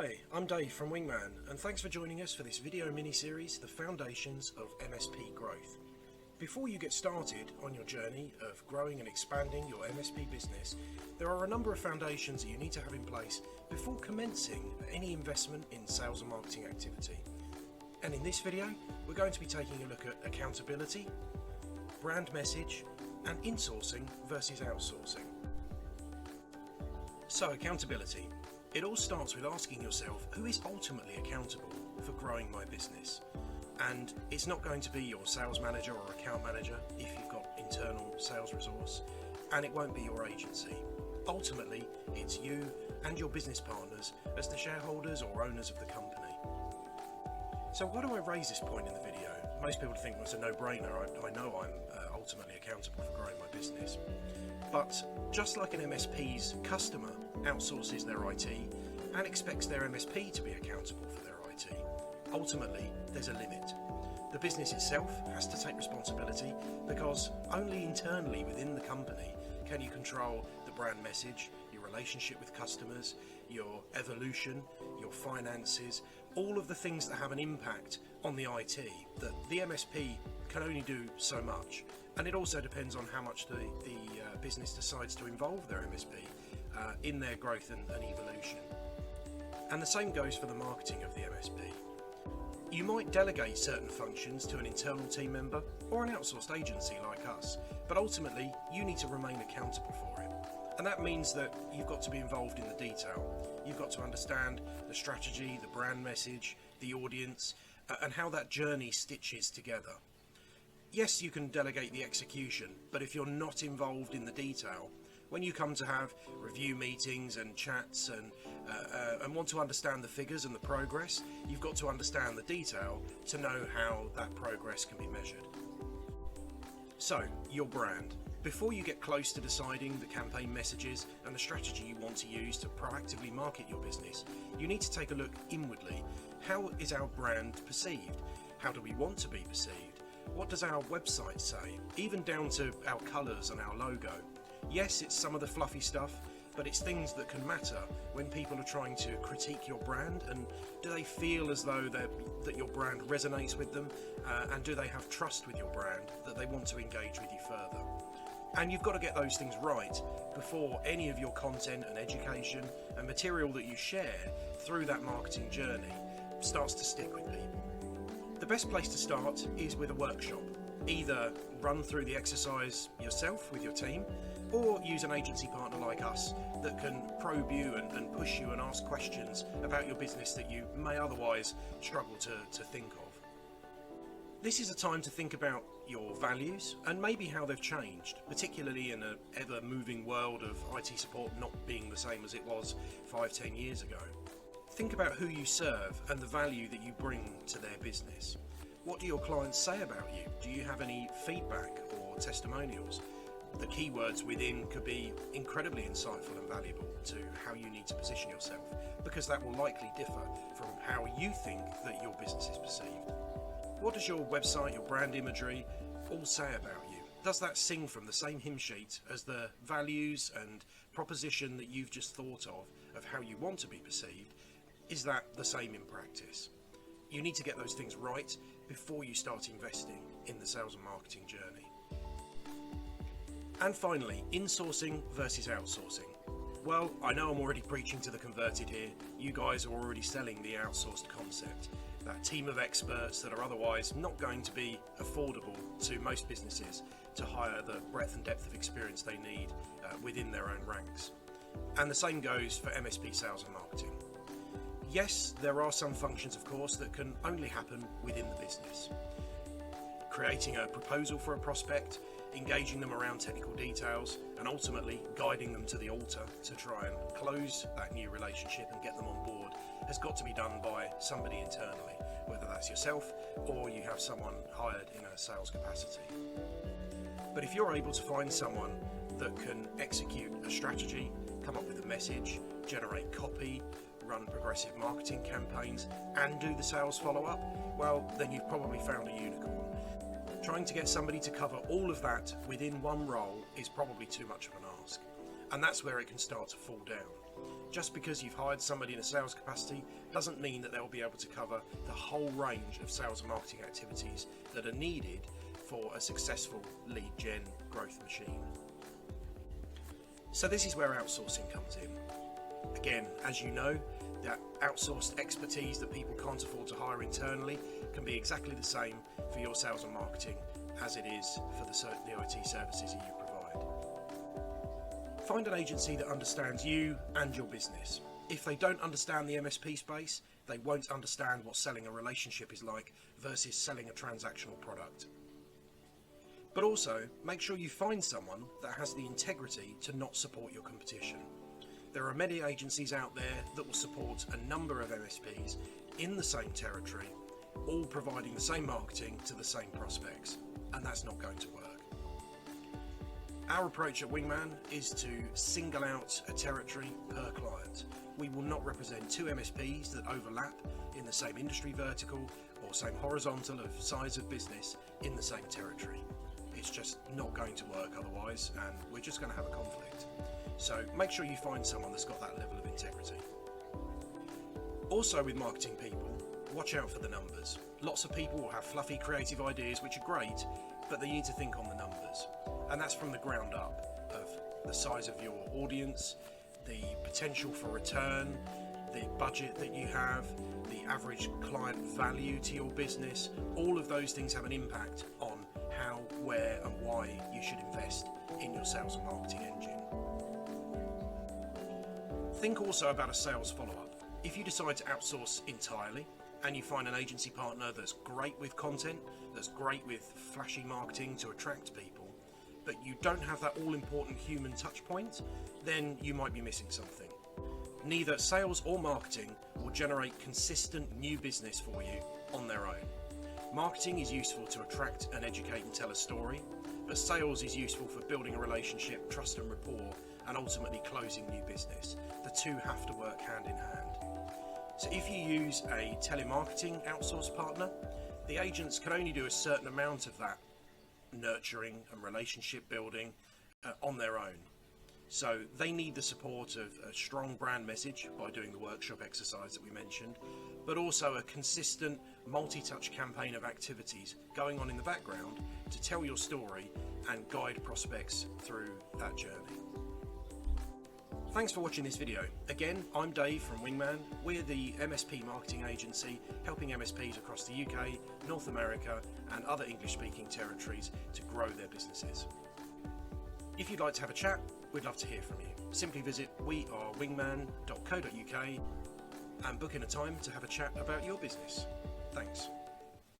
Hi, I'm Dave from Wingman, and thanks for joining us for this video mini-series, The Foundations of MSP Growth. Before you get started on your journey of growing and expanding your MSP business, there are a number of foundations that you need to have in place before commencing any investment in sales and marketing activity. And in this video, we're going to be taking a look at accountability, brand message, and insourcing versus outsourcing. So, accountability. It all starts with asking yourself, who is ultimately accountable for growing my business? And it's not going to be your sales manager or account manager if you've got internal sales resource, and it won't be your agency. Ultimately, it's you and your business partners as the shareholders or owners of the company. So why do I raise this point in the video? Most people think it's a no-brainer. I know I'm ultimately accountable for growing my business. But just like an MSP's customer outsources their IT and expects their MSP to be accountable for their IT, ultimately there's a limit. The business itself has to take responsibility because only internally within the company can you control the brand message, your relationship with customers, your evolution, your finances, all of the things that have an impact on the IT that the MSP can only do so much. And it also depends on how much the business decides to involve their MSP in their growth and evolution. And the same goes for the marketing of the MSP. You might delegate certain functions to an internal team member or an outsourced agency like us, but ultimately you need to remain accountable for it. And that means that you've got to be involved in the detail. You've got to understand the strategy, the brand message, the audience, and how that journey stitches together. Yes, you can delegate the execution, but if you're not involved in the detail, when you come to have review meetings and chats and want to understand the figures and the progress, you've got to understand the detail to know how that progress can be measured. So, your brand. Before you get close to deciding the campaign messages and the strategy you want to use to proactively market your business, you need to take a look inwardly. How is our brand perceived? How do we want to be perceived? What does our website say? Even down to our colours and our logo. Yes, it's some of the fluffy stuff, but it's things that can matter when people are trying to critique your brand. And do they feel as though that your brand resonates with them? And do they have trust with your brand that they want to engage with you further? And you've got to get those things right before any of your content and education and material that you share through that marketing journey starts to stick with people. The best place to start is with a workshop. Either run through the exercise yourself with your team, or use an agency partner like us that can probe you and push you and ask questions about your business that you may otherwise struggle to think of. This is a time to think about your values and maybe how they've changed, particularly in an ever-moving world of IT support not being the same as it was 5-10 years ago. Think about who you serve and the value that you bring to their business. What do your clients say about you? Do you have any feedback or testimonials? The keywords within could be incredibly insightful and valuable to how you need to position yourself, because that will likely differ from how you think that your business is perceived. What does your website, your brand imagery, all say about you? Does that sing from the same hymn sheet as the values and proposition that you've just thought of how you want to be perceived? Is that the same in practice? You need to get those things right before you start investing in the sales and marketing journey. And finally, insourcing versus outsourcing. Well, I know I'm already preaching to the converted here. You guys are already selling the outsourced concept. That team of experts that are otherwise not going to be affordable to most businesses to hire the breadth and depth of experience they need within their own ranks. And the same goes for MSP sales and marketing. Yes, there are some functions, of course, that can only happen within the business. Creating a proposal for a prospect, engaging them around technical details, and ultimately guiding them to the altar to try and close that new relationship and get them on board has got to be done by somebody internally, whether that's yourself or you have someone hired in a sales capacity. But if you're able to find someone that can execute a strategy, come up with a message, generate copy, run progressive marketing campaigns, and do the sales follow-up, well, then you've probably found a unicorn. Trying to get somebody to cover all of that within one role is probably too much of an ask, and that's where it can start to fall down. Just because you've hired somebody in a sales capacity doesn't mean that they'll be able to cover the whole range of sales and marketing activities that are needed for a successful lead gen growth machine. So this is where outsourcing comes in. Again, as you know, that outsourced expertise that people can't afford to hire internally can be exactly the same for your sales and marketing as it is for the IT services that you provide. Find an agency that understands you and your business. If they don't understand the MSP space, they won't understand what selling a relationship is like versus selling a transactional product. But also, make sure you find someone that has the integrity to not support your competition. There are many agencies out there that will support a number of MSPs in the same territory, all providing the same marketing to the same prospects, and that's not going to work. Our approach at Wingman is to single out a territory per client. We will not represent two MSPs that overlap in the same industry vertical or same horizontal of size of business in the same territory. It's just not going to work otherwise, and we're just going to have a conflict. So make sure you find someone that's got that level of integrity. Also with marketing people, watch out for the numbers. Lots of people will have fluffy creative ideas which are great, but they need to think on the numbers. And that's from the ground up of the size of your audience, the potential for return, the budget that you have, the average client value to your business. All of those things have an impact on how, where and why you should invest in your sales and marketing engine. Think also about a sales follow-up. If you decide to outsource entirely and you find an agency partner that's great with content, that's great with flashy marketing to attract people, but you don't have that all-important human touch point, then you might be missing something. Neither sales or marketing will generate consistent new business for you on their own. Marketing is useful to attract and educate and tell a story, but sales is useful for building a relationship, trust and rapport, and ultimately closing new business. The two have to work hand in hand. So if you use a telemarketing outsource partner, the agents can only do a certain amount of that nurturing and relationship building on their own. So they need the support of a strong brand message by doing the workshop exercise that we mentioned, but also a consistent multi-touch campaign of activities going on in the background to tell your story and guide prospects through that journey. Thanks for watching this video. Again, I'm Dave from Wingman. We're the MSP marketing agency helping MSPs across the UK, North America and other English-speaking territories to grow their businesses. If you'd like to have a chat, we'd love to hear from you. Simply visit wearewingman.co.uk and book in a time to have a chat about your business. Thanks.